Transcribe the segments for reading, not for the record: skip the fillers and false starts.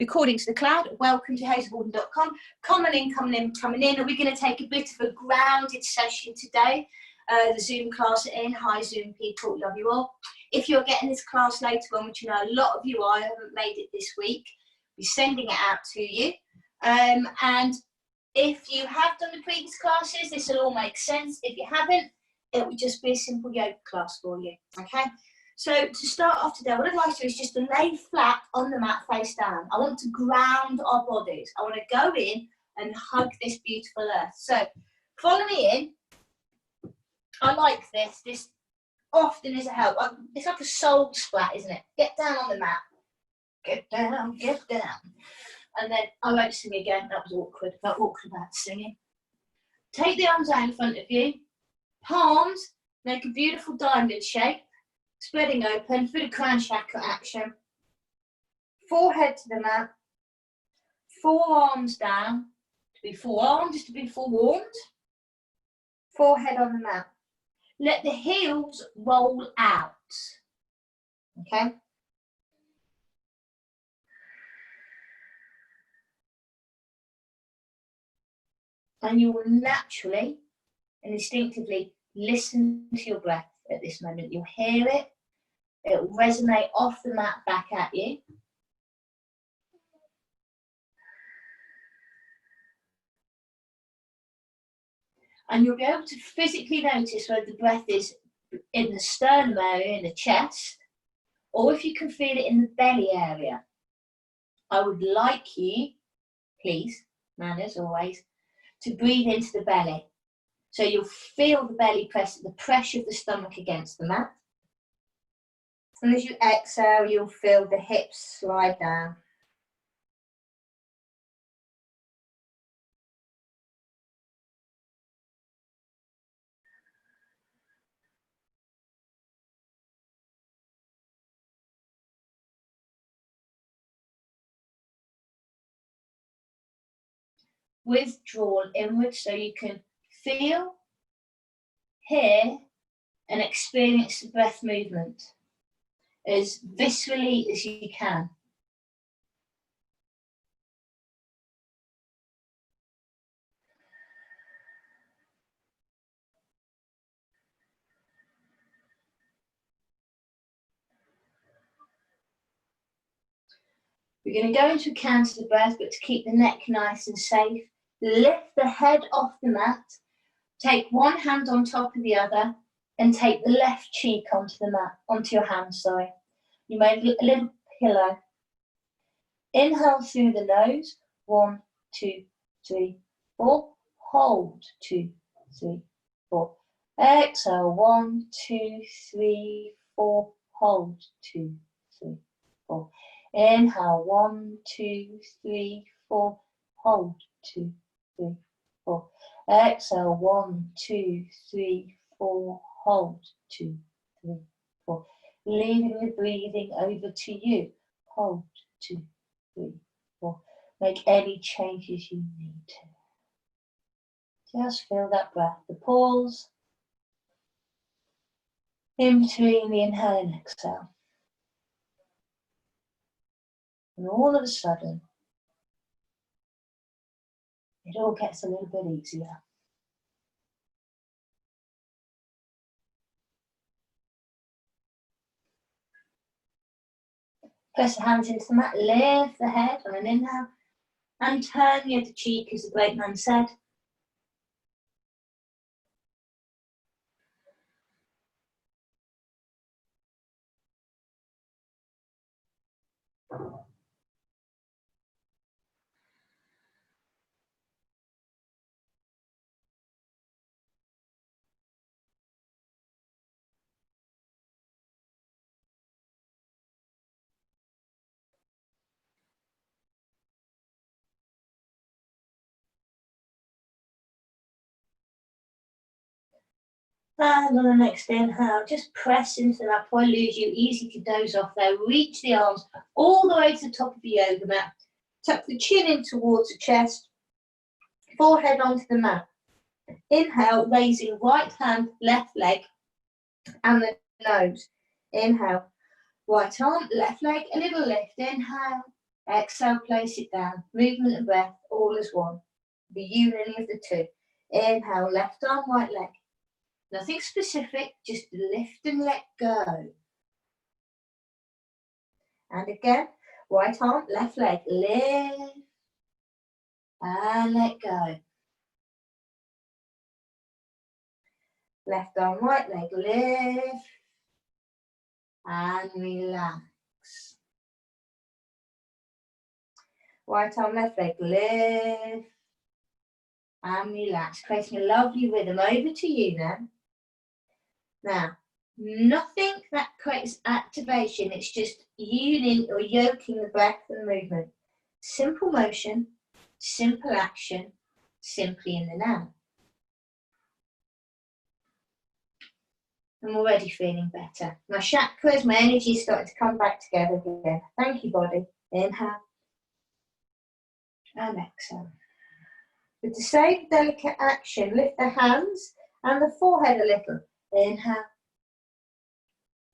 Recording to the cloud. Welcome to hazelwarden.com. Coming in. And we're going to take a bit of a grounded session today. The Zoom class are in. Hi Zoom people, love you all. If you're getting this class later on, which you know a lot of you are, I haven't made it this week, we're sending it out to you. And if you have done the previous classes, this will all make sense. If you haven't, it will just be a simple yoga class for you, okay? So to start off today, what I'd like to do is just to lay flat on the mat face down. I want to ground our bodies. I want to go in and hug this beautiful earth. So follow me in. I like this. This often is a help. It's like a soul splat, isn't it? Get down on the mat. Get down, get down. And then I won't sing again. That was awkward. I felt awkward about singing. Take the arms out in front of you. Palms make a beautiful diamond shape. Spreading open for the crown chakra action. Forehead to the mat. Forearms down. To be forearmed is to be forewarmed. Forehead on the mat. Let the heels roll out. Okay? And you will naturally and instinctively listen to your breath at this moment. You'll hear it. It will resonate off the mat back at you. And you'll be able to physically notice whether the breath is in the sternum area, in the chest, or if you can feel it in the belly area. I would like you, please, manners always, to breathe into the belly. So you'll feel the belly press, the pressure of the stomach against the mat. And as you exhale, you'll feel the hips slide down. Withdrawal inwards so you can feel, hear, and experience the breath movement as viscerally as you can. We're going to go into a counter the breath, but to keep the neck nice and safe, lift the head off the mat, take one hand on top of the other, and take the left cheek onto the mat, onto your hand, sorry. You made a little pillow. Inhale through the nose, 1, 2, 3, 4. Hold, 2, 3, 4. Exhale, 1, 2, 3, 4. Hold, 2, 3, 4. Inhale, 1, 2, 3, 4. Hold, 2, 3, 4. Exhale, 1, 2, 3, 4. Hold, 2, 3, 4. Leaving the breathing over to you. Hold, 2, 3, 4. Make any changes you need to. Just feel that breath. The pause in between the inhale and exhale. And all of a sudden, it all gets a little bit easier. Press the hands into the mat, lift the head on an inhale, and turn the other cheek, as the great man said. And on the next inhale, just press into that before I lose you. Easy to doze off there. Reach the arms all the way to the top of the yoga mat. Tuck the chin in towards the chest. Forehead onto the mat. Inhale, raising right hand, left leg, and the nose. Inhale, right arm, left leg, a little lift. Inhale, Exhale, place it down. Movement and breath, all as one. The union of the two. Inhale, left arm, right leg. Nothing specific, just lift and let go. And again, right arm, left leg, lift and let go. Left arm, right leg, lift and relax. Right arm, left leg, lift and relax. Creating a lovely rhythm. Over to you now. Now, nothing that creates activation, it's just uniting or yoking the breath and movement. Simple motion, simple action, simply in the now. I'm already feeling better. My chakras, my energy is starting to come back together again. Thank you, body. Inhale and exhale. With the same delicate action, lift the hands and the forehead a little. Inhale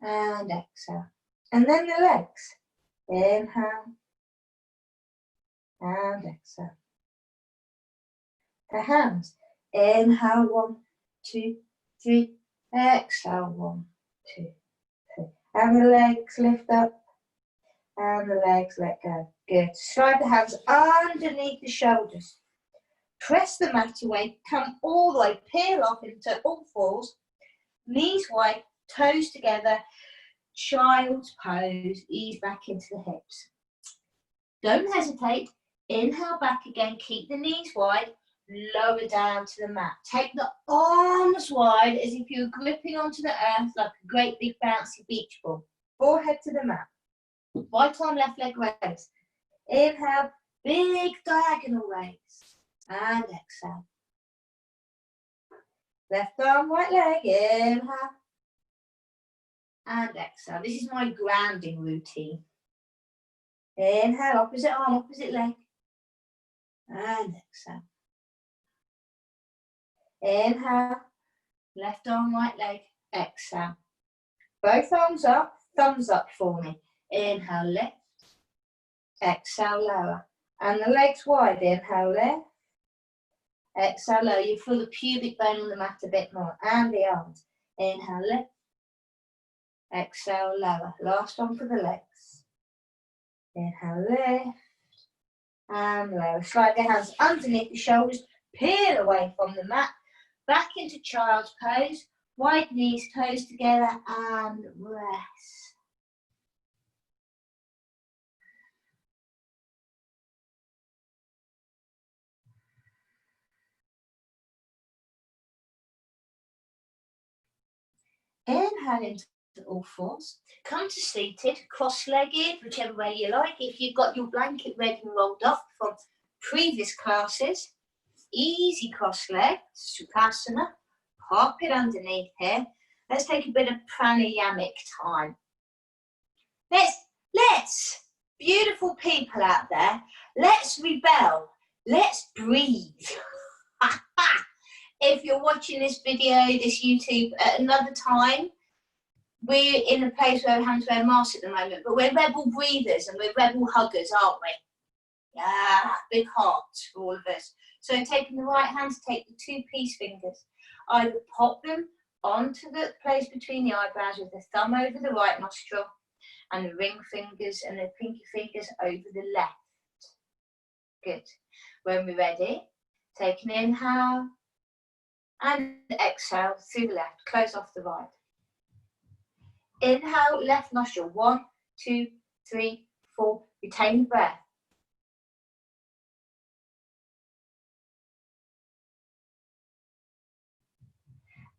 and exhale. And then the legs. Inhale and exhale. The hands. Inhale, 1, 2, 3. Exhale, 1, 2, 3. And the legs lift up. And the legs let go. Good. Slide the hands underneath the shoulders. Press the mat away. Come all the way. Peel off into all fours. Knees wide. Toes together. Child's pose. Ease back into the hips. Don't hesitate. Inhale back again. Keep the knees wide. Lower down to the mat. Take the arms wide as if you were gripping onto the earth like a great big bouncy beach ball. Forehead to the mat. Right arm, left leg raise. Inhale, big diagonal raise. And exhale. Left arm, right leg. Inhale. And exhale. This is my grounding routine. Inhale, opposite arm, opposite leg. And exhale. Inhale, left arm, right leg, exhale. Both arms up, thumbs up for me. Inhale, lift, exhale, lower. And the legs wide, inhale, lift, exhale, lower. You feel the pubic bone on the mat a bit more. And the arms. Inhale, lift, exhale, lower. Last one for the legs. Inhale, lift, and lower. Slide the hands underneath the shoulders, peel away from the mat. Back into child's pose, wide knees, toes together, and rest. Inhale into all fours. Come to seated, cross-legged, whichever way you like. If you've got your blanket ready and rolled up from previous classes, easy cross-leg, Sukhasana. Pop it underneath here. Let's take a bit of pranayamic time. Let's, beautiful people out there, let's rebel. Let's breathe. If you're watching this video, this YouTube at another time, we're in a place where we have to wear masks at the moment, but we're rebel breathers and we're rebel huggers, aren't we? Yeah, big hearts for all of us. So taking the right hand to take the 2 peace fingers, either pop them onto the place between the eyebrows with the thumb over the right nostril and the ring fingers and the pinky fingers over the left. Good. When we're ready, take an inhale and exhale through the left. Close off the right. Inhale, left nostril. 1, 2, 3, 4. Retain the breath.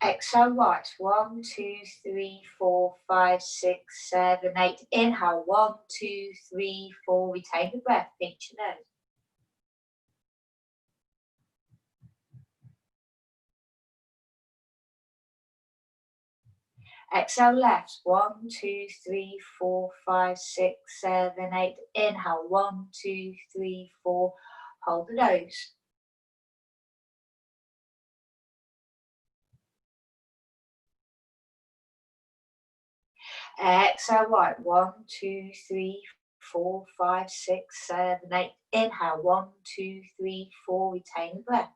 Exhale right. 1, 2, 3, 4, 5, 6, 7, 8. Inhale. 1, 2, 3, 4. Retain the breath. Pinch your nose. Exhale left. 1, 2, 3, 4, 5, 6, 7, 8. Inhale. 1, 2, 3, 4. Hold the nose. Exhale right. 1, 2, 3, 4, 5, 6, 7, 8. Inhale, 1, 2, 3, 4. Retain the breath.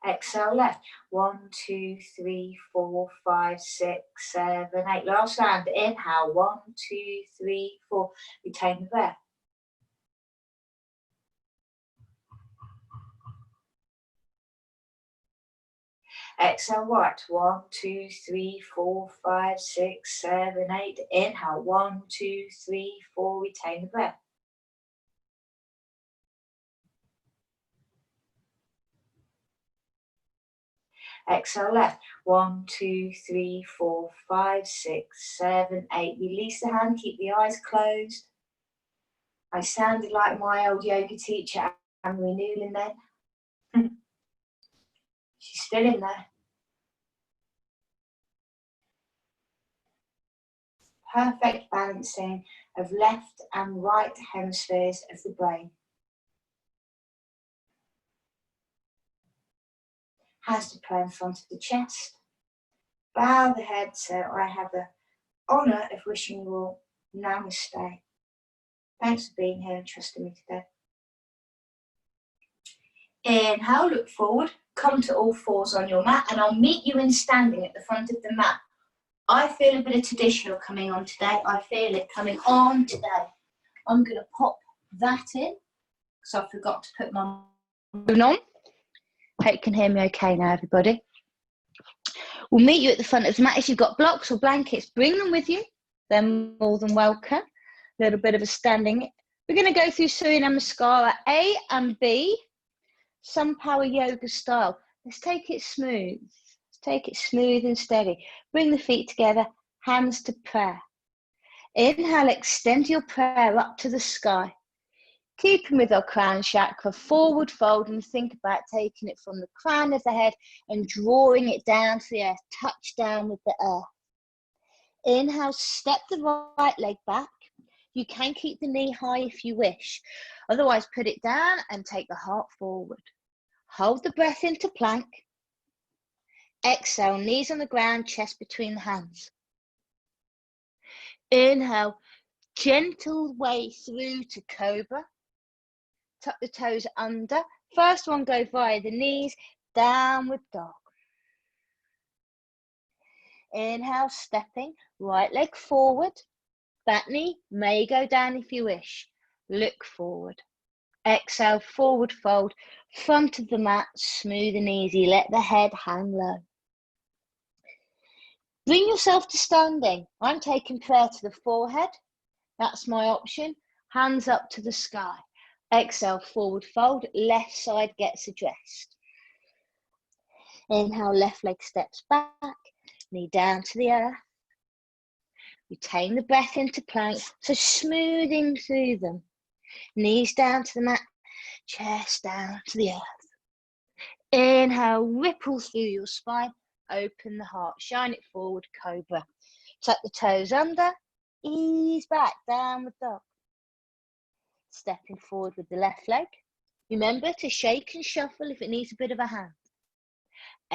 Exhale left. 1, 2, 3, 4, 5, 6, 7, 8. Last round. Inhale. 1, 2, 3, 4. Retain the breath. Exhale right. 1, 2, 3, 4, 5, 6, 7, 8. Inhale. 1, 2, 3, 4. Retain the breath. Exhale left. 1, 2, 3, 4, 5, 6, 7, 8. Release the hand, keep the eyes closed. I sounded like my old yoga teacher, Anne-Marie Newland then. She's still in there. Perfect balancing of left and right hemispheres of the brain. Hands to play in front of the chest. Bow the head so I have the honour of wishing you all namaste. Thanks for being here and trusting me today. Inhale, look forward, come to all fours on your mat, and I'll meet you in standing at the front of the mat. I feel a bit of traditional coming on today. I feel it coming on today. I'm going to pop that in because I forgot to put my phone on. Hope you can hear me okay now, everybody. We'll meet you at the front of the mat. If you've got blocks or blankets, bring them with you. They're more than welcome. A little bit of a standing. We're going to go through Surya Namaskara A and B, some power yoga style. Let's take it smooth. Let's take it smooth and steady. Bring the feet together, hands to prayer. Inhale, extend your prayer up to the sky. Keeping with our crown chakra, forward fold, and think about taking it from the crown of the head and drawing it down to the earth, touch down with the earth. Inhale, step the right leg back. You can keep the knee high if you wish. Otherwise, put it down and take the heart forward. Hold the breath into plank. Exhale, knees on the ground, chest between the hands. Inhale, gentle way through to cobra. Tuck the toes under. First one, go via the knees, downward dog. Inhale, stepping, right leg forward. That knee may go down if you wish. Look forward. Exhale, forward fold, front of the mat, smooth and easy. Let the head hang low. Bring yourself to standing. I'm taking prayer to the forehead. That's my option. Hands up to the sky. Exhale, forward fold, left side gets addressed. Inhale, left leg steps back, knee down to the earth. Retain the breath into plank, so smoothing through them. Knees down to the mat, chest down to the earth. Inhale, ripple through your spine, open the heart, shine it forward, cobra. Tuck the toes under, ease back, downward dog. Stepping forward with the left leg. Remember to shake and shuffle if it needs a bit of a hand.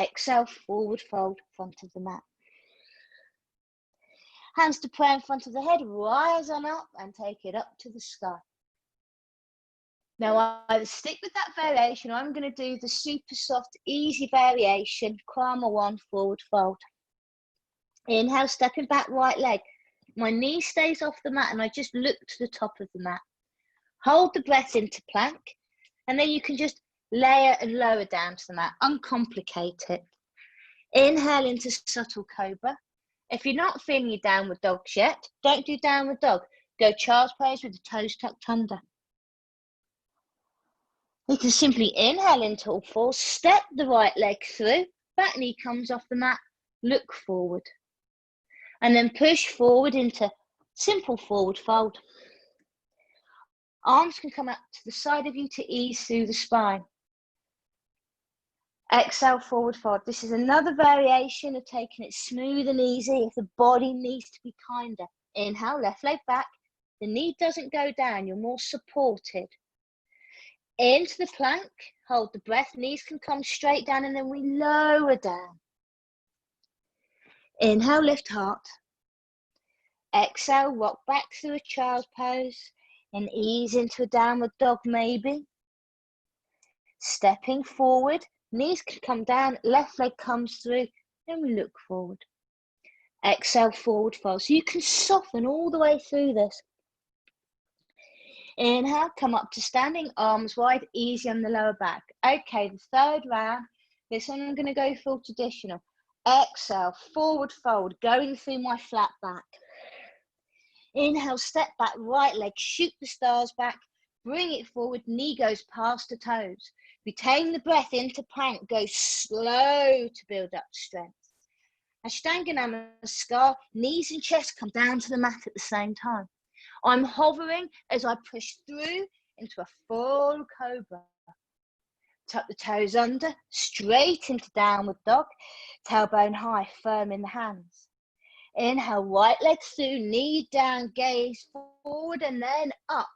Exhale, forward fold, front of the mat. Hands to prayer in front of the head, rise on up and take it up to the sky. Now I either stick with that variation or I'm going to do the super soft, easy variation, Krama 1, forward fold. Inhale, stepping back, right leg. My knee stays off the mat and I just look to the top of the mat. Hold the breath into plank, and then you can just layer and lower down to the mat. Uncomplicate it. Inhale into subtle cobra. If you're not feeling your downward dog yet, don't do downward dog. Go child's pose with the toes tucked under. You can simply inhale into all fours, step the right leg through, back knee comes off the mat, look forward. And then push forward into simple forward fold. Arms can come up to the side of you to ease through the spine. Exhale, forward fold. This is another variation of taking it smooth and easy if the body needs to be kinder. Inhale, left leg back. The knee doesn't go down, you're more supported. Into the plank, hold the breath, knees can come straight down, and then we lower down. Inhale, lift heart. Exhale, rock back through a child's pose and ease into a downward dog maybe. Stepping forward, knees can come down, left leg comes through, then we look forward. Exhale, forward fold. So you can soften all the way through this. Inhale, come up to standing, arms wide, easy on the lower back. Okay, the third round, this one I'm going to go full traditional. Exhale, forward fold, going through my flat back. Inhale, step back, right leg, shoot the stars back, bring it forward, knee goes past the toes. Retain the breath into plank, go slow to build up strength. Ashtanga Namaskar, knees and chest come down to the mat at the same time. I'm hovering as I push through into a full cobra. Tuck the toes under, straight into downward dog, tailbone high, firm in the hands. Inhale, right leg through, knee down, gaze forward and then up.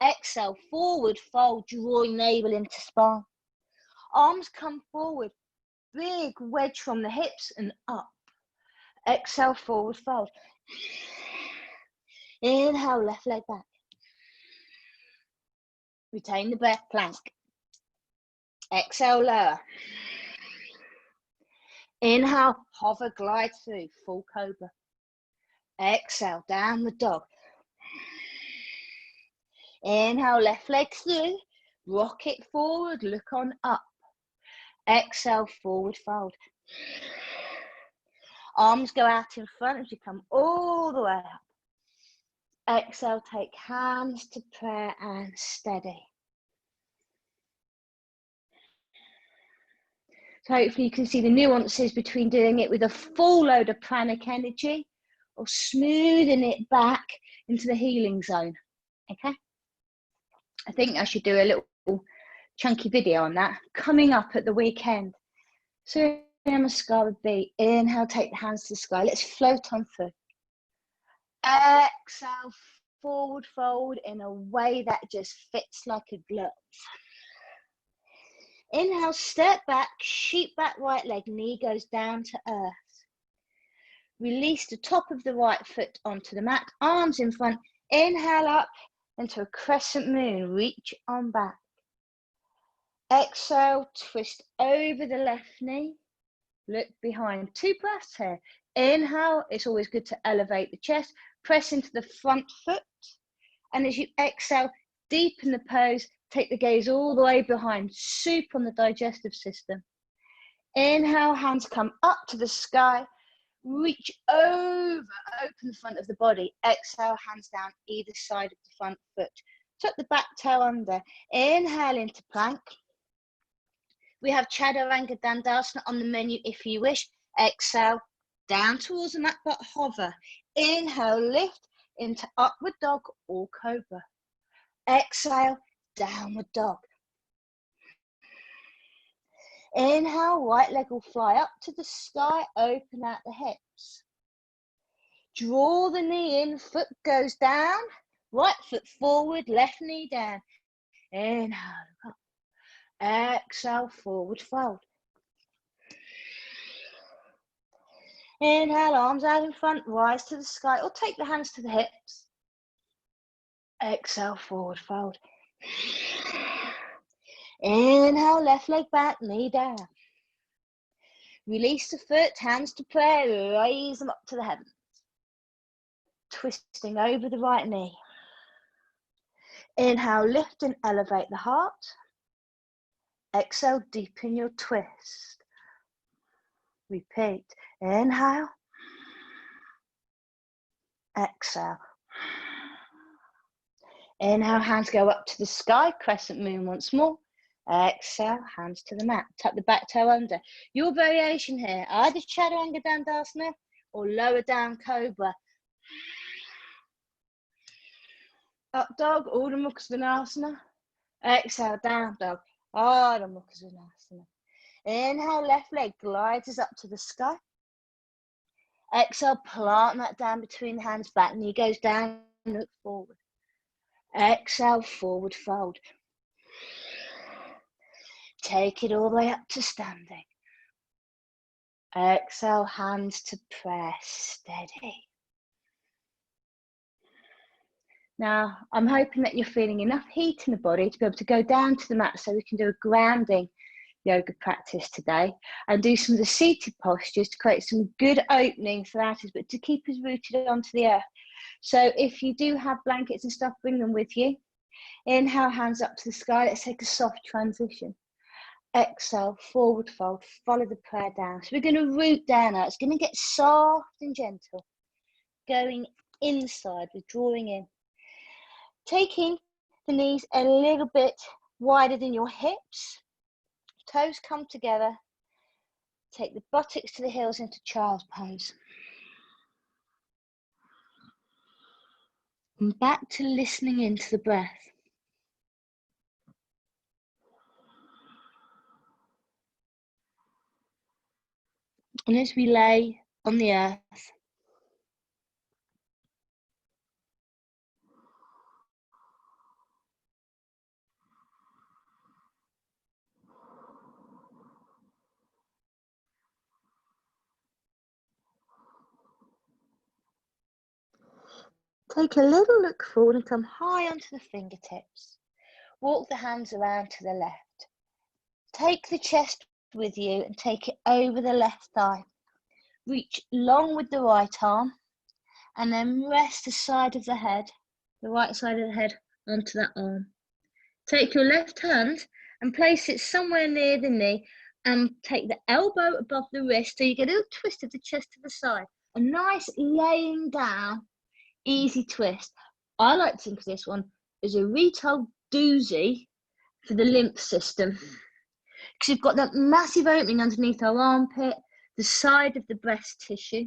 Exhale, forward fold, drawing navel into spine. Arms come forward, big wedge from the hips and up. Exhale, forward fold. Inhale, left leg back. Retain the breath, plank. Exhale, lower. Inhale, hover, glide through, full cobra. Exhale, downward dog. Inhale, left leg through, rock it forward, look on up. Exhale, forward fold. Arms go out in front as you come all the way up. Exhale, take hands to prayer and steady. So hopefully you can see the nuances between doing it with a full load of pranic energy or smoothing it back into the healing zone. Okay? I think I should do a little chunky video on that coming up at the weekend. So Namaskar would be inhale, take the hands to the sky. Let's float on through. Exhale, forward fold in a way that just fits like a glove. Inhale, step back, shoot back right leg, knee goes down to earth. Release the top of the right foot onto the mat, arms in front. Inhale up into a crescent moon, reach on back. Exhale, twist over the left knee. Look behind, 2 breaths here. Inhale, it's always good to elevate the chest, press into the front foot. And as you exhale, deepen the pose, take the gaze all the way behind, soup on the digestive system. Inhale, hands come up to the sky, reach over, open the front of the body. Exhale, hands down either side of the front foot. Tuck the back toe under. Inhale into plank. We have Chaturanga Dandasana on the menu if you wish. Exhale, down towards the mat, but hover. Inhale, lift into upward dog or cobra. Exhale, downward dog. Inhale, right leg will fly up to the sky, open out the hips. Draw the knee in, foot goes down, right foot forward, left knee down. Inhale, up. Exhale, forward fold. Inhale, arms out in front, rise to the sky, or take the hands to the hips. Exhale, forward fold. Inhale, left leg back, knee down. Release the foot, hands to prayer, raise them up to the heavens. Twisting over the right knee. Inhale, lift and elevate the heart. Exhale, deepen your twist. Repeat. Inhale. Exhale. Inhale, hands go up to the sky, crescent moon once more. Exhale, hands to the mat. Tuck the back toe under. Your variation here, either Chaturanga Dandasana or lower down cobra. Up dog, Urdhva Mukha Svanasana. Exhale, down dog, Ardha Mukha Svanasana. Inhale, left leg glides us up to the sky. Exhale, plant that down between the hands, back knee goes down, look forward. Exhale, forward fold. Take it all the way up to standing. Exhale, hands to prayer, steady. Now, I'm hoping that you're feeling enough heat in the body to be able to go down to the mat so we can do a grounding yoga practice today and do some of the seated postures to create some good opening throughout us, but to keep us rooted onto the earth. So if you do have blankets and stuff, bring them with you. Inhale, hands up to the sky. Let's take a soft transition. Exhale, forward fold, follow the prayer down. So we're going to root down now. It's going to get soft and gentle. Going inside, we're drawing in. Taking the knees a little bit wider than your hips. Toes come together. Take the buttocks to the heels into child's pose. And back to listening into the breath. And as we lay on the earth, take a little look forward and come high onto the fingertips. Walk the hands around to the left. Take the chest with you and take it over the left thigh. Reach long with the right arm and then rest the side of the head, the right side of the head onto that arm. Take your left hand and place it somewhere near the knee and take the elbow above the wrist so you get a little twist of the chest to the side. A nice laying down, easy twist. I like to think of this one as a retail doozy for the lymph system, because you've got that massive opening underneath our armpit, the side of the breast tissue.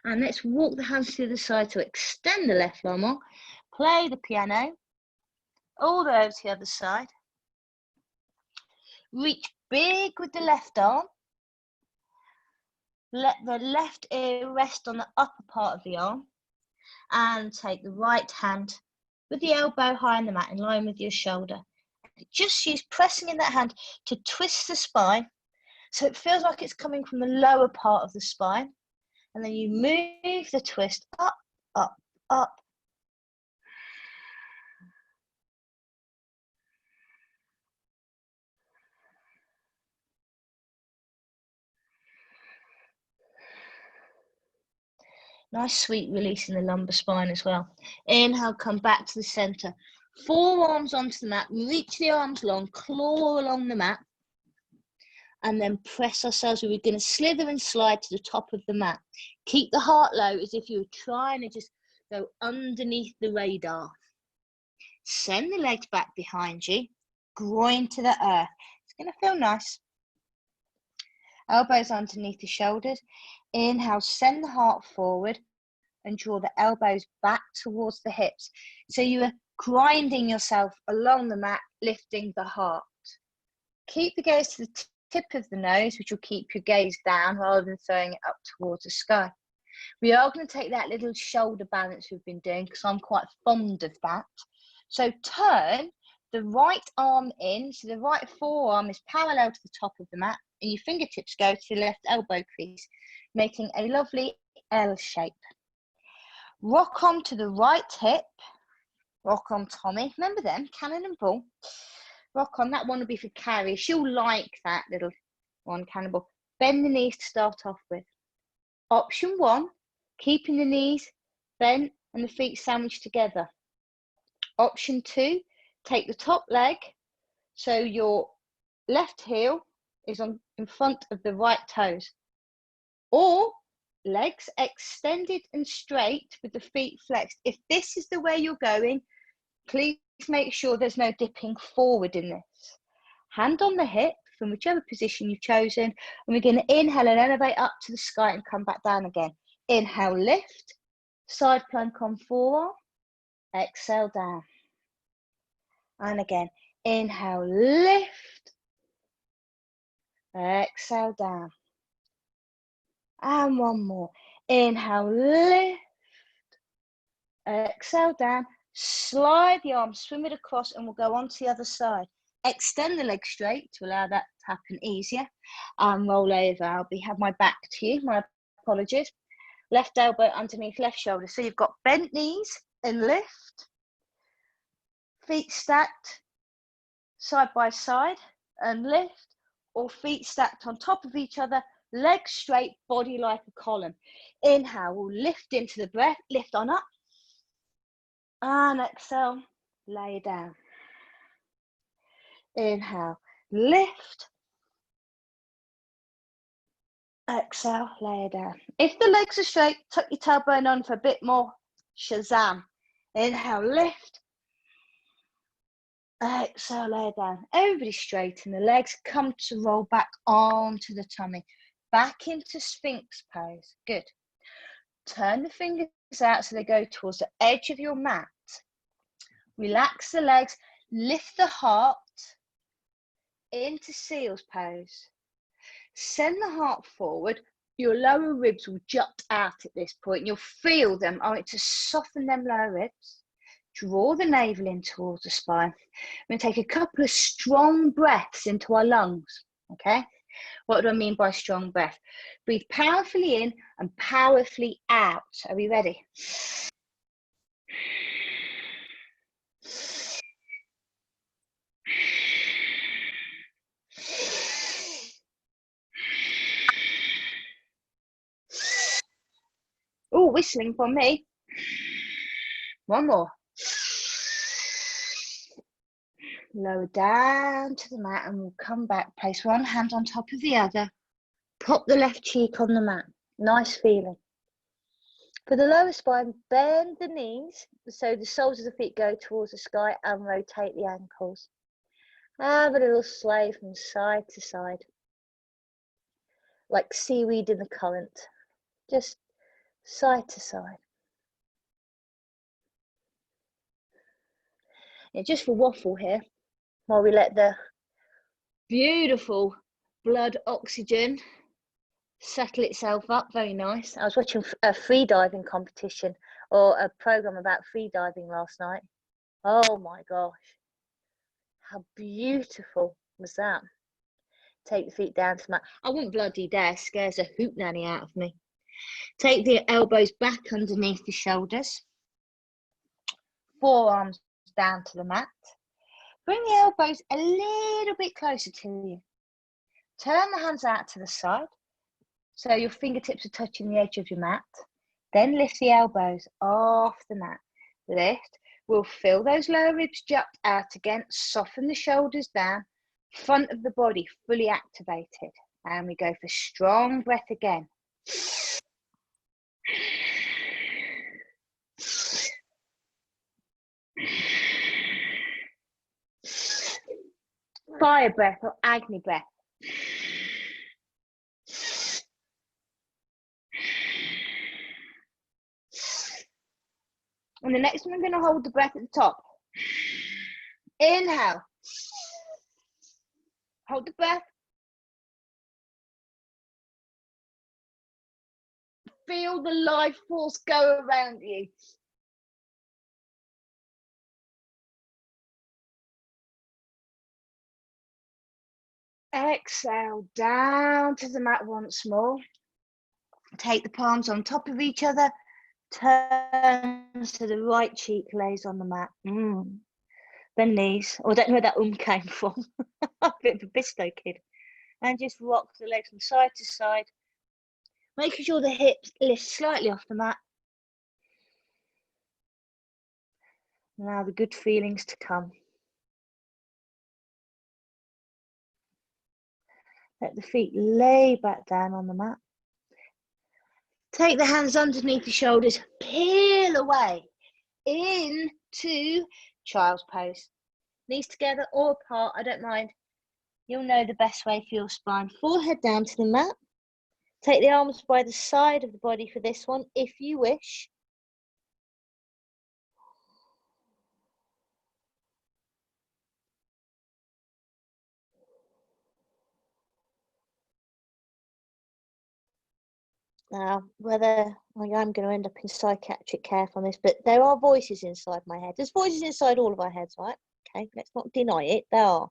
And let's walk the hands to the other side to extend the left arm on. Play the piano all the way over to the other side. Reach big with the left arm. Let the left ear rest on the upper part of the arm. And take the right hand with the elbow high on the mat in line with your shoulder. Just use pressing in that hand to twist the spine so it feels like it's coming from the lower part of the spine. And then you move the twist up, up, up. Nice sweet release in the lumbar spine as well. Inhale, come back to the center. Forearms onto the mat, reach the arms long, claw along the mat. And then press ourselves. We're going to slither and slide to the top of the mat. Keep the heart low as if you were trying to just go underneath the radar. Send the legs back behind you. Groin to the earth. It's going to feel nice. Elbows underneath the shoulders. Inhale, send the heart forward and draw the elbows back towards the hips. So you are grinding yourself along the mat, lifting the heart. Keep the gaze to the tip of the nose, which will keep your gaze down rather than throwing it up towards the sky. We are going to take that little shoulder balance we've been doing because I'm quite fond of that. So turn the right arm in, so the right forearm is parallel to the top of the mat and your fingertips go to the left elbow crease, making a lovely L shape. Rock on to the right hip, rock on Tommy, remember them, cannon and ball. Rock on, that one will be for Carrie. She'll like that little one, cannonball. Bend the knees to start off with. Option 1, keeping the knees bent and the feet sandwiched together. Option 2, take the top leg so your left heel is in front of the right toes. Or legs extended and straight with the feet flexed. If this is the way you're going, please make sure there's no dipping forward in this. Hand on the hip from whichever position you've chosen. And we're going to inhale and elevate up to the sky and come back down again. Inhale, lift. Side plank on forearm. Exhale, down. And again, inhale, lift. Exhale, down. And one more. Inhale, lift. Exhale down. Slide the arms, swim it across, and we'll go on to the other side. Extend the legs straight to allow that to happen easier. And roll over. I'll have my back to you. My apologies. Left elbow underneath left shoulder. So you've got bent knees and lift. Feet stacked side by side and lift. Or feet stacked on top of each other. Legs straight, body like a column. Inhale, we'll lift into the breath. Lift on up. And exhale, lay down. Inhale, lift. Exhale, lay down. If the legs are straight, tuck your tailbone on for a bit more Shazam. Inhale, lift. Exhale, lay down. Everybody straighten the legs. Come to roll back onto the tummy. Back into Sphinx pose. Good. Turn the fingers out so they go towards the edge of your mat. Relax the legs. Lift the heart into Seals pose. Send the heart forward. Your lower ribs will jut out at this point. You'll feel them. I want to soften them lower ribs. Draw the navel in towards the spine. We're going to take a couple of strong breaths into our lungs. Okay? What do I mean by strong breath? Breathe powerfully in and powerfully out. Are we ready? Oh, whistling from me. One more. Lower down to the mat and we'll come back. Place one hand on top of the other. Pop the left cheek on the mat. Nice feeling. For the lower spine, bend the knees so the soles of the feet go towards the sky and rotate the ankles. Have a little sway from side to side. Like seaweed in the current. Just side to side. Yeah, just for waffle here, while we let the beautiful blood oxygen settle itself up. Very nice. I was watching a free diving competition or a program about free diving last night. Oh my gosh, how beautiful was that? Take the feet down to the mat. I wouldn't bloody dare, scares a hoot nanny out of me. Take the elbows back underneath the shoulders. Forearms down to the mat. Bring the elbows a little bit closer to you. Turn the hands out to the side. So your fingertips are touching the edge of your mat. Then lift the elbows off the mat. Lift. We'll feel those lower ribs jut out again. Soften the shoulders down. Front of the body fully activated. And we go for strong breath again. Fire breath or Agni breath. And the next one, I'm going to hold the breath at the top. Inhale. Hold the breath. Feel the life force go around you. Exhale down to the mat once more. Take the palms on top of each other. Turn so the right cheek lays on the mat. Bend knees. Oh, I don't know where that came from. A bit of a Bisto kid. And just rock the legs from side to side. Making sure the hips lift slightly off the mat. Now the good feelings to come. Let the feet lay back down on the mat. Take the hands underneath the shoulders. Peel away into child's pose. Knees together or apart, I don't mind. You'll know the best way for your spine. Forehead down to the mat. Take the arms by the side of the body for this one, if you wish. Now, whether I'm going to end up in psychiatric care from this, but there are voices inside my head. There's voices inside all of our heads, right? Okay, let's not deny it. There are.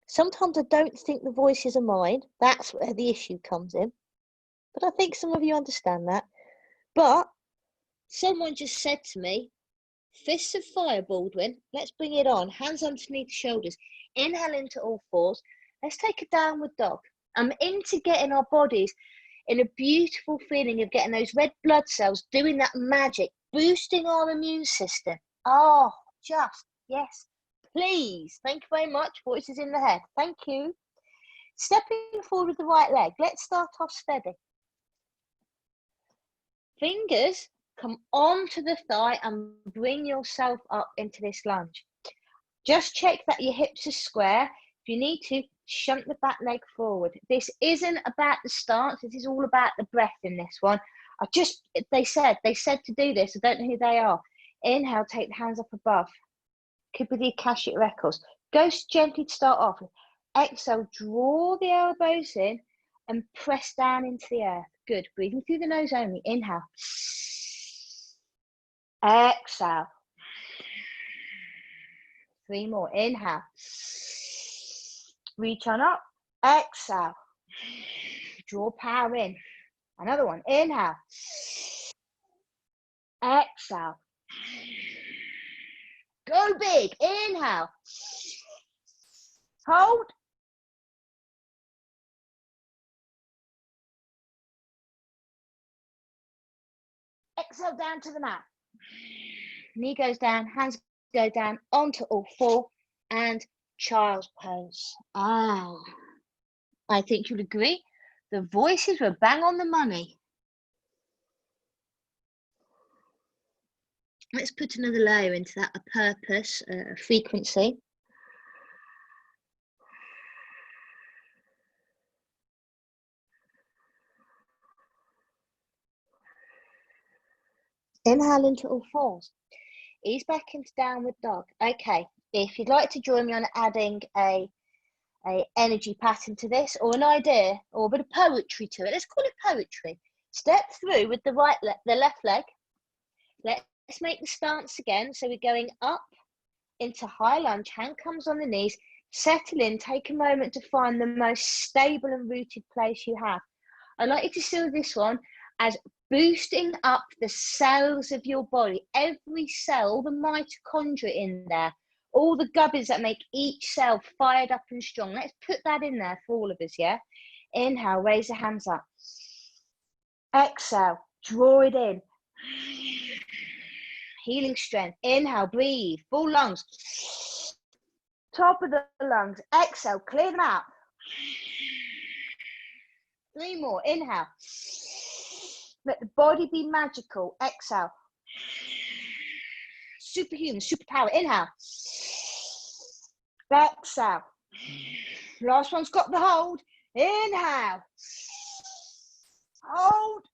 Sometimes I don't think the voices are mine. That's where the issue comes in. But I think some of you understand that. But someone just said to me, fists of fire, Baldwin. Let's bring it on. Hands underneath the shoulders. Inhale into all fours. Let's take a downward dog. I'm into getting our bodies in a beautiful feeling of getting those red blood cells doing that magic, boosting our immune system. Oh, just, yes, please. Thank you very much. Voices in the head. Thank you. Stepping forward with the right leg. Let's start off steady. Fingers come onto the thigh and bring yourself up into this lunge. Just check that your hips are square. If you need to, shunt the back leg forward. This isn't about the stance. This is all about the breath in this one. They said to do this. I don't know who they are. Inhale, take the hands up above. Could be the Akashic Records. Go gently to start off. Exhale, draw the elbows in and press down into the earth. Good. Breathing through the nose only. Inhale. Exhale. 3 more. Inhale. Reach on up. Exhale. Draw power in. Another one. Inhale. Exhale. Go big. Inhale. Hold. Exhale down to the mat. Knee goes down, hands go down onto all four, and child's pose. I think you'll agree. The voices were bang on the money. Let's put another layer into that, a purpose, a frequency. Inhale into all fours. Ease back into downward dog. Okay, if you'd like to join me on adding a energy pattern to this, or an idea, or a bit of poetry to it, let's call it poetry. Step through with the left leg. Let's make the stance again. So we're going up into high lunge, hand comes on the knees, settle in, take a moment to find the most stable and rooted place you have. I'd like you to see this one as boosting up the cells of your body. Every cell, all the mitochondria in there, all the gubbins that make each cell fired up and strong. Let's put that in there for all of us, yeah? Inhale, raise the hands up. Exhale, draw it in. Healing strength. Inhale, breathe, full lungs. Top of the lungs. Exhale, clear them out. 3 more. Inhale. Let the body be magical. Exhale. Superhuman, superpower. Inhale. Exhale. Last one's got the hold. Inhale. Hold.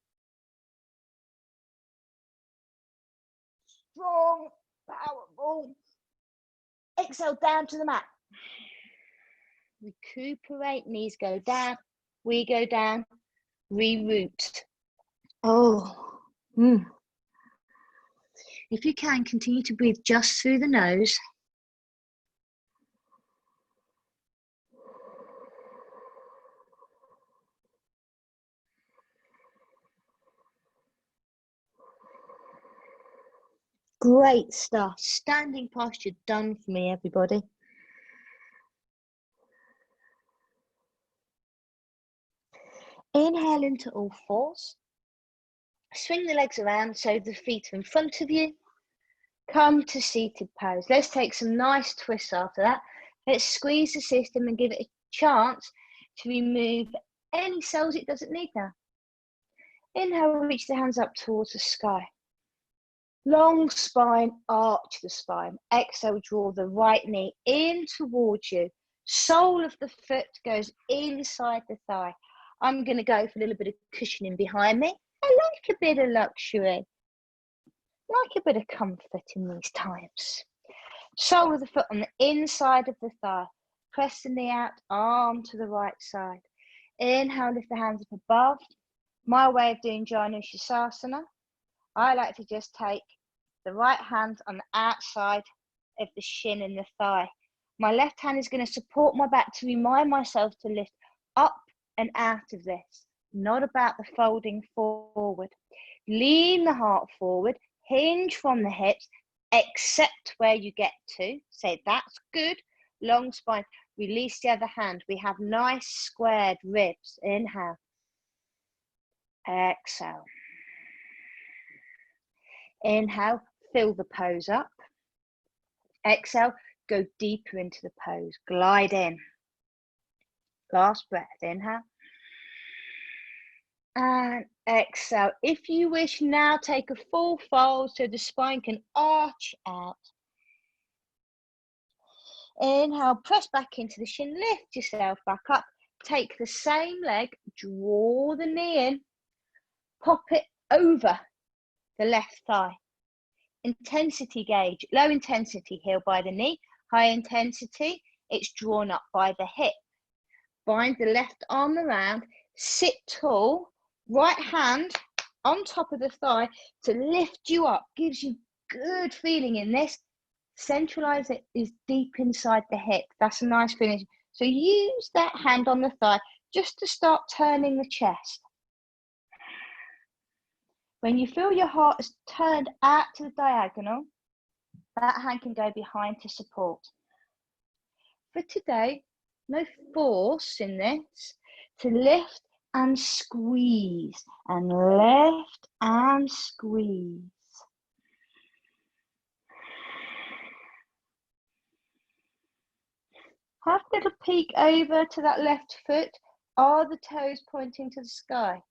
Strong, powerful. Exhale down to the mat. Recuperate, knees go down. We go down. Reroute. If you can, continue to breathe just through the nose. Great stuff. Standing posture done for me, everybody. Inhale into all fours. Swing the legs around so the feet are in front of you. Come to seated pose. Let's take some nice twists after that. Let's squeeze the system and give it a chance to remove any cells it doesn't need now. Inhale, reach the hands up towards the sky. Long spine, arch the spine. Exhale, draw the right knee in towards you. Sole of the foot goes inside the thigh. I'm going to go for a little bit of cushioning behind me. I like a bit of luxury. Like a bit of comfort in these times. Sole of the foot on the inside of the thigh. Press the knee out, arm to the right side. Inhale, lift the hands up above. My way of doing Janushasana, I like to just take the right hand on the outside of the shin and the thigh. My left hand is going to support my back to remind myself to lift up and out of this, not about the folding forward. Lean the heart forward, hinge from the hips, accept where you get to. Say, that's good. Long spine. Release the other hand. We have nice squared ribs. Inhale. Exhale. Inhale, fill the pose up. Exhale, go deeper into the pose. Glide in. Last breath. Inhale. And exhale. If you wish, now take a full fold so the spine can arch out. Inhale, press back into the shin, lift yourself back up. Take the same leg, draw the knee in, pop it over the left thigh. Intensity gauge, low intensity heel by the knee, high intensity, it's drawn up by the hip. Bind the left arm around, sit tall, right hand on top of the thigh to lift you up, gives you good feeling in this. Centralize it is deep inside the hip. That's a nice finish. So use that hand on the thigh just to start turning the chest. When you feel your heart is turned out to the diagonal, that hand can go behind to support. For today, no force in this, to lift and squeeze, and lift and squeeze. Have a little peek over to that left foot. Are the toes pointing to the sky?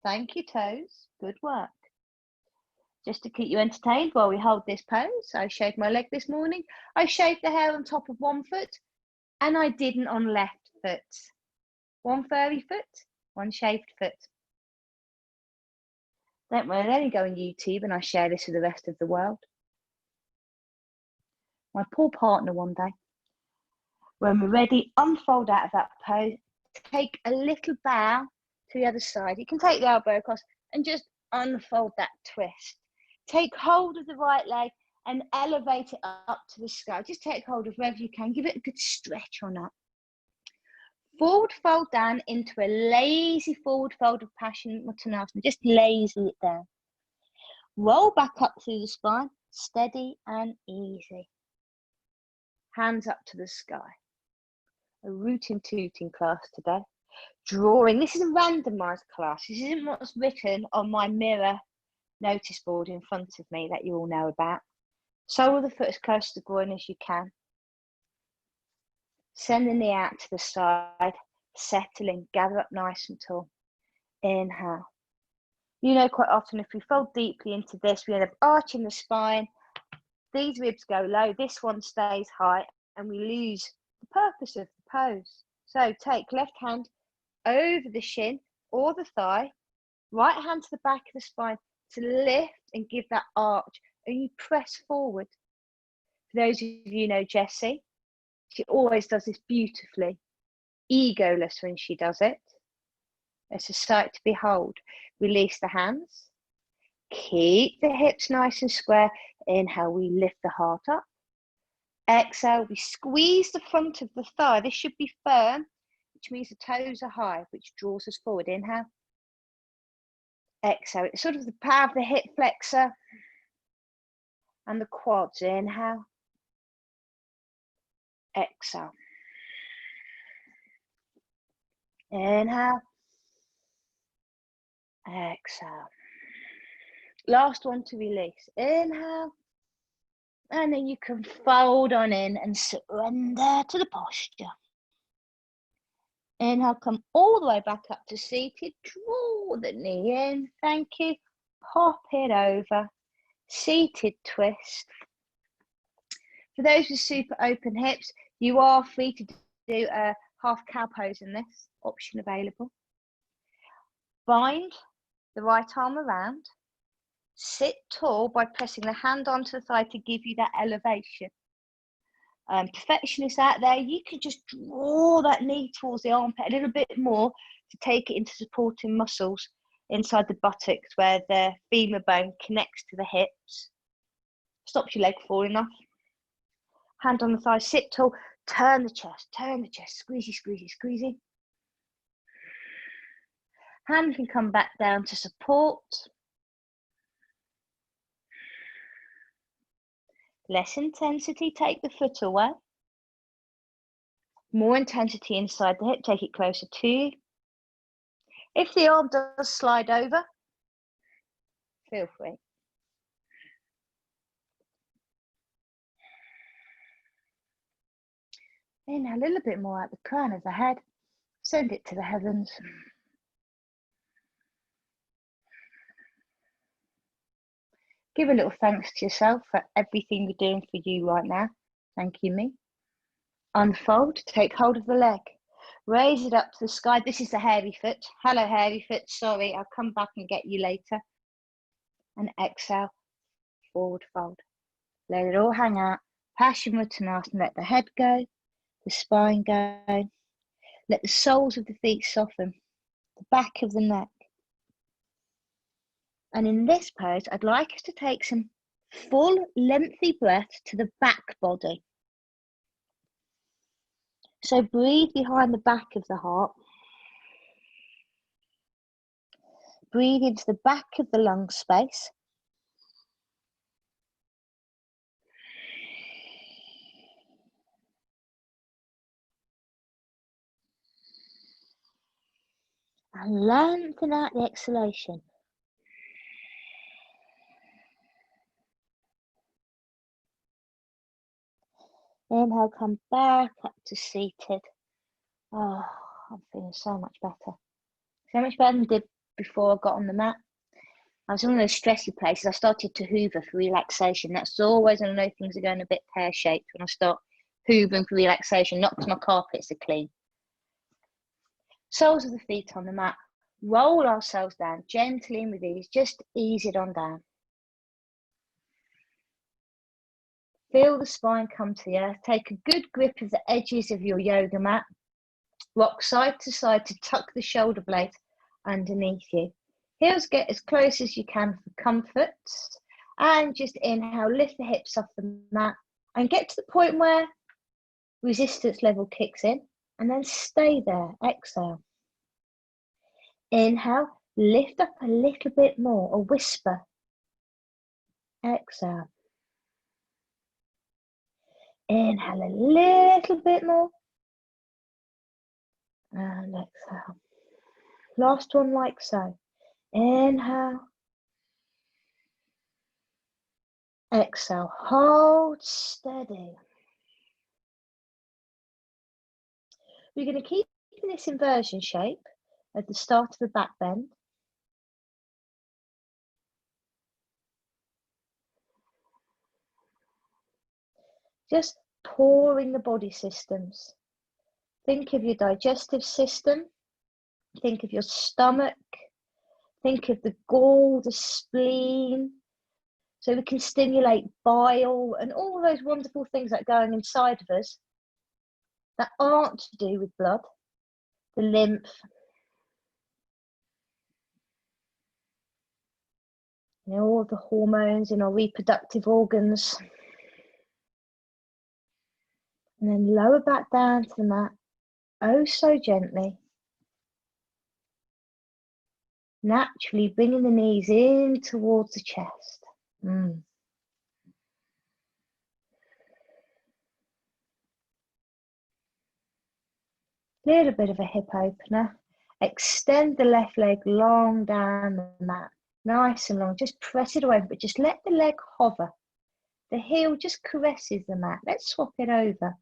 Thank you, toes. Good work. Just to keep you entertained while we hold this pose, I shaved my leg this morning. I shaved the hair on top of one foot, and I didn't on left foot. One furry foot, one shaved foot. Don't worry, let me go on YouTube and I share this with the rest of the world. My poor partner one day, when we're ready, unfold out of that pose, take a little bow to the other side. You can take the elbow across and just unfold that twist. Take hold of the right leg and elevate it up to the sky. Just take hold of wherever you can. Give it a good stretch on that. Forward fold down into a lazy forward fold of Paschimottanasana. Just lazy it down. Roll back up through the spine, steady and easy. Hands up to the sky. A rootin' tooting class today. Drawing. This is a randomised class. This isn't what's written on my mirror notice board in front of me that you all know about. Sole of the foot as close to the groin as you can. Send the knee out to the side. Settling. Gather up nice and tall. Inhale. You know, quite often if we fold deeply into this, we end up arching the spine. These ribs go low. This one stays high, and we lose the purpose of the pose. So take left hand over the shin or the thigh, right hand to the back of the spine to lift and give that arch, and you press forward. For those of you who know Jessie, she always does this beautifully, egoless when she does it. It's a sight to behold. Release the hands, keep the hips nice and square. Inhale, we lift the heart up. Exhale, we squeeze the front of the thigh. This should be firm, which means the toes are high, which draws us forward. Inhale. Exhale. It's sort of the power of the hip flexor and the quads. Inhale. Exhale. Inhale. Exhale. Last one to release. Inhale. And then you can fold on in and surrender to the posture. Inhale, come all the way back up to seated. Draw the knee in. Thank you. Pop it over. Seated twist. For those with super open hips, you are free to do a half cow pose in this. Option available. Bind the right arm around. Sit tall by pressing the hand onto the thigh to give you that elevation. Perfectionists out there, you can just draw that knee towards the armpit a little bit more to take it into supporting muscles. inside the buttocks where the femur bone connects to the hips. Stops your leg falling off. Hand on the thigh, sit tall, turn the chest, squeezy, squeezy, squeezy. Hand can come back down to support. Less intensity, take the foot away. More intensity inside the hip, take it closer to you. If the arm does slide over, feel free. Inhale a little bit more at the crown of the head. Send it to the heavens. Give a little thanks to yourself for everything you're doing for you right now. Thank you, me. Unfold, take hold of the leg. Raise it up to the sky. This is the hairy foot. Hello, hairy foot. Sorry, I'll come back and get you later. And exhale, forward fold. Let it all hang out. Paschimottanasana, let the head go, the spine go. Let the soles of the feet soften, the back of the neck. And in this pose, I'd like us to take some full, lengthy breaths to the back body. So breathe behind the back of the heart. Breathe into the back of the lung space. And lengthen out the exhalation. Inhale, come back up to seated. Oh, I'm feeling so much better. So much better than I did before I got on the mat. I was in one of those stressy places. I started to hoover for relaxation. That's always when I know things are going a bit pear-shaped, when I start hoovering for relaxation, not because my carpets are clean. Soles of the feet on the mat. Roll ourselves down gently and with ease. Just ease it on down. Feel the spine come to the earth. Take a good grip of the edges of your yoga mat. Rock side to side to tuck the shoulder blades underneath you. Heels get as close as you can for comfort. And just inhale, lift the hips off the mat and get to the point where resistance level kicks in. And then stay there. Exhale. Inhale, lift up a little bit more, a whisper. Exhale. Inhale a little bit more. And exhale. Last one like so. Inhale. Exhale. Hold steady. We're going to keep this inversion shape at the start of a back bend. Just pouring the body systems. Think of your digestive system. Think of your stomach. Think of the gall, the spleen. So we can stimulate bile and all those wonderful things that are going inside of us that aren't to do with blood, the lymph. You know, all the hormones in our reproductive organs. And then lower back down to the mat, oh so gently. Naturally bringing the knees in towards the chest. Little bit of a hip opener. Extend the left leg long down the mat. Nice and long. Just press it away, but just let the leg hover. The heel just caresses the mat. Let's swap it over.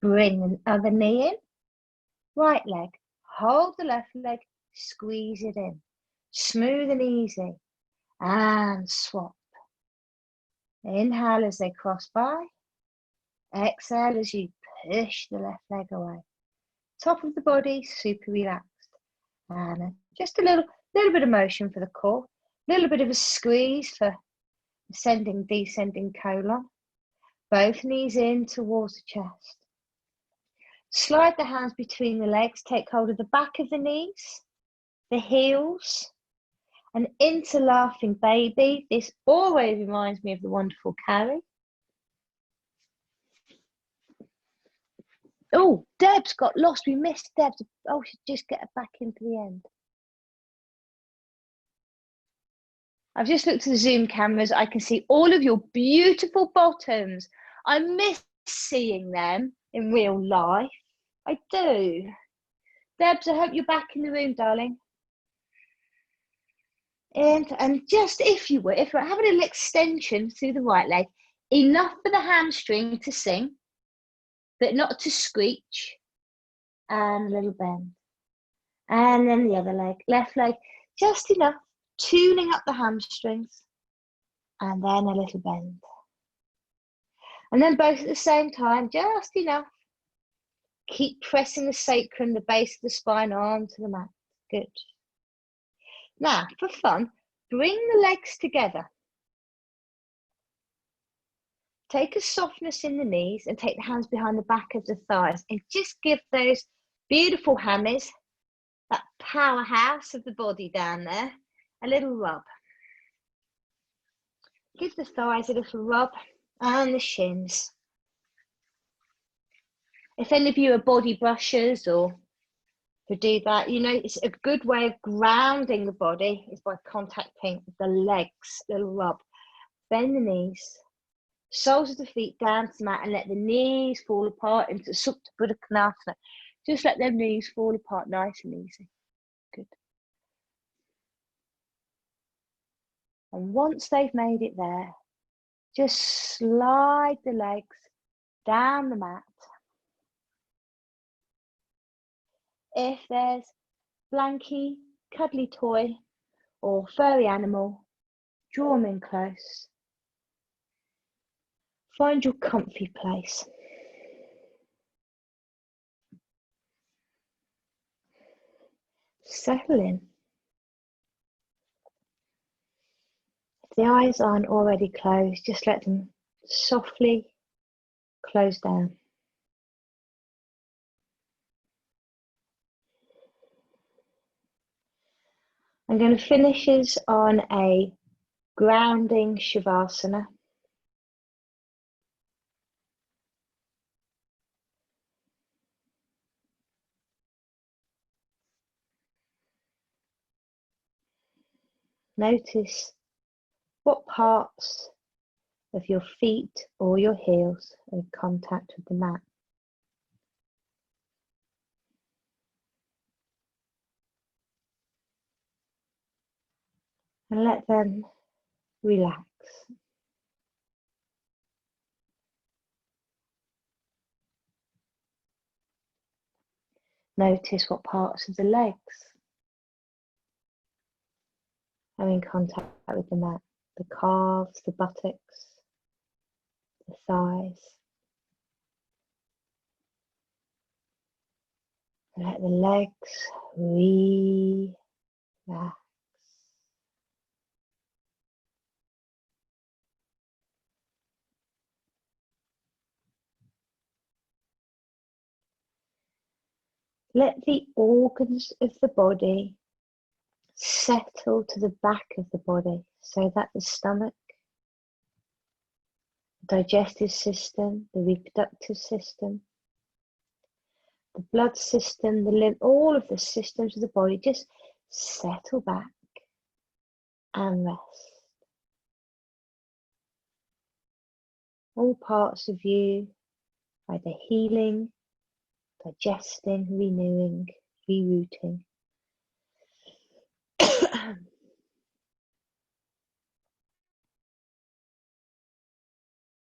Bring the other knee in. Right leg. Hold the left leg. Squeeze it in. Smooth and easy. And swap. Inhale as they cross by. Exhale as you push the left leg away. Top of the body, super relaxed. And just a little bit of motion for the core. A little bit of a squeeze for ascending, descending colon. Both knees in towards the chest. Slide the hands between the legs. Take hold of the back of the knees, the heels. and into laughing baby. This always reminds me of the wonderful Carrie. Oh, Deb's got lost. We missed Deb's. Oh, she'll just get her back into the end. I've just looked at the Zoom cameras. I can see all of your beautiful bottoms. I miss seeing them in real life. I do. Debs, I hope you're back in the room, darling. And just if you were having a little extension through the right leg, enough for the hamstring to sing, but not to screech, and a little bend. And then the other leg, left leg, just enough, tuning up the hamstrings, and then a little bend. And then both at the same time, just enough. Keep pressing the sacrum, the base of the spine onto the mat. Good. Now, for fun, bring the legs together. Take a softness in the knees and take the hands behind the back of the thighs and just give those beautiful hammies, that powerhouse of the body down there, a little rub. Give the thighs a little rub and the shins. If any of you are body brushers or to do that, you know, it's a good way of grounding the body is by contacting the legs, a little rub. Bend the knees, soles of the feet down to the mat and let the knees fall apart into Supta Baddha Konasana. Just let them knees fall apart nice and easy. Good. And once they've made it there, just slide the legs down the mat. If there's blankie, cuddly toy or furry animal, draw them in close. Find your comfy place. Settle in. If the eyes aren't already closed, just let them softly close down. I'm going to finish us on a grounding Shavasana. Notice what parts of your feet or your heels are in contact with the mat. And let them relax. Notice what parts of the legs are in contact with the mat. The calves, the buttocks, the thighs. And let the legs relax. Let the organs of the body settle to the back of the body so that the stomach, the digestive system, the reproductive system, the blood system, the lymph, all of the systems of the body just settle back and rest. All parts of you either healing, digesting, renewing, rerouting.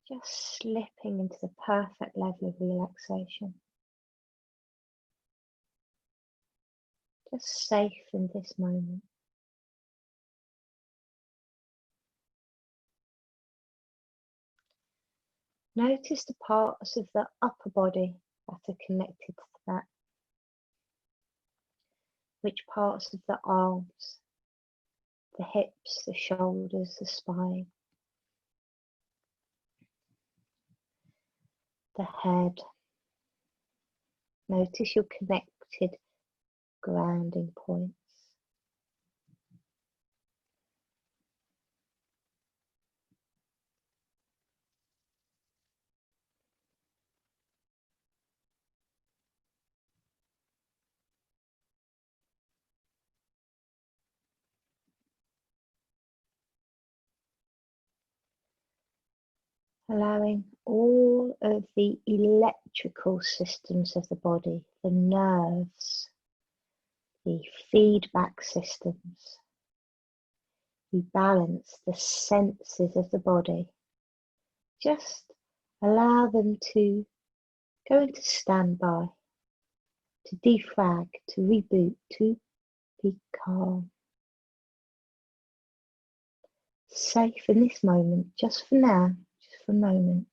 Just slipping into the perfect level of relaxation. Just safe in this moment. Notice the parts of the upper body that are connected to that. Which parts of the arms, the hips, the shoulders, the spine, the head. Notice your connected grounding points. allowing all of the electrical systems of the body, the nerves, the feedback systems, the balance, the senses of the body, just allow them to go into standby, to defrag, to reboot, to be calm. Safe in this moment, just for now, just for a moment,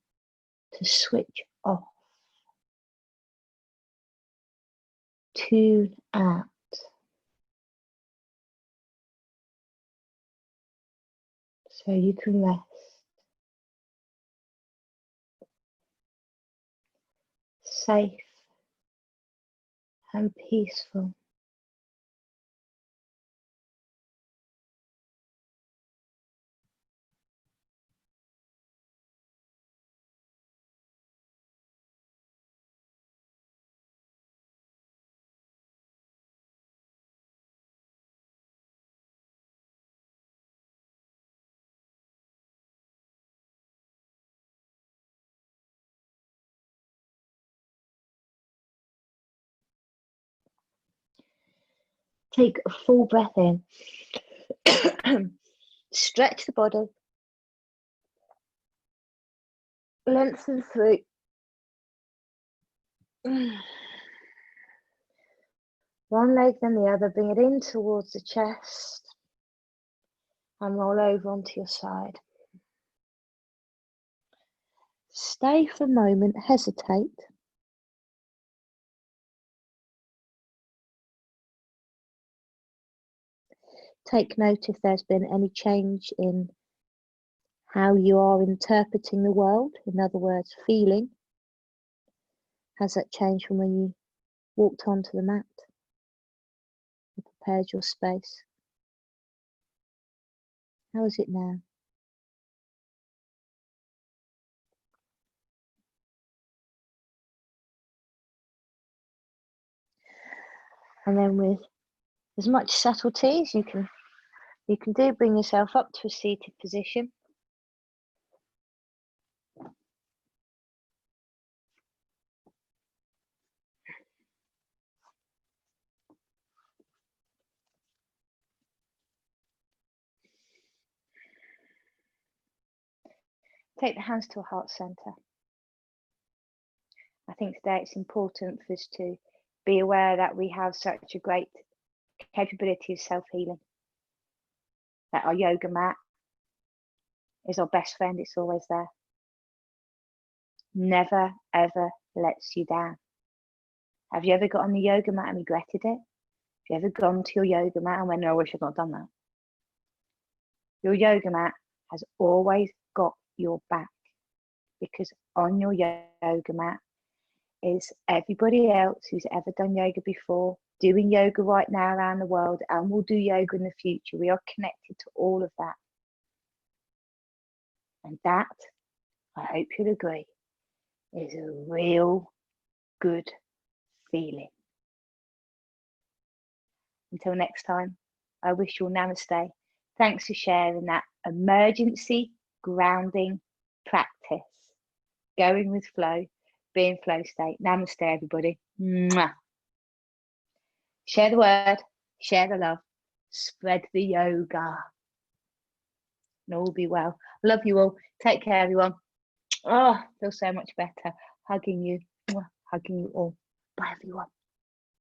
to switch off, tune out. So you can rest. Safe and peaceful. Take a full breath in. Stretch the body. Lengthen through. One leg then the other. Bring it in towards the chest. And roll over onto your side. Stay for a moment. Hesitate. Take note if there's been any change in how you are interpreting the world. In other words, feeling. Has that changed from when you walked onto the mat? You prepared your space. How is it now? And then with as much subtlety as you can do, bring yourself up to a seated position. Take the hands to a heart center. I think today it's important for us to be aware that we have such a great capability of self-healing. That our yoga mat is our best friend, it's always there. Never, ever lets you down. Have you ever got on the yoga mat and regretted it? Have you ever gone to your yoga mat and went, no, I wish I'd not done that? Your yoga mat has always got your back, because on your yoga mat is everybody else who's ever done yoga before, doing yoga right now around the world, and will do yoga in the future. We are connected to all of that. And that, I hope you'll agree, is a real good feeling. Until next time, I wish you all namaste. Thanks for sharing that emergency grounding practice. Going with flow, being flow state. Namaste, everybody. Mwah. Share the word, share the love, spread the yoga. And all will be well. Love you all. Take care, everyone. Oh, feel so much better. Hugging you. Hugging you all. Bye, everyone.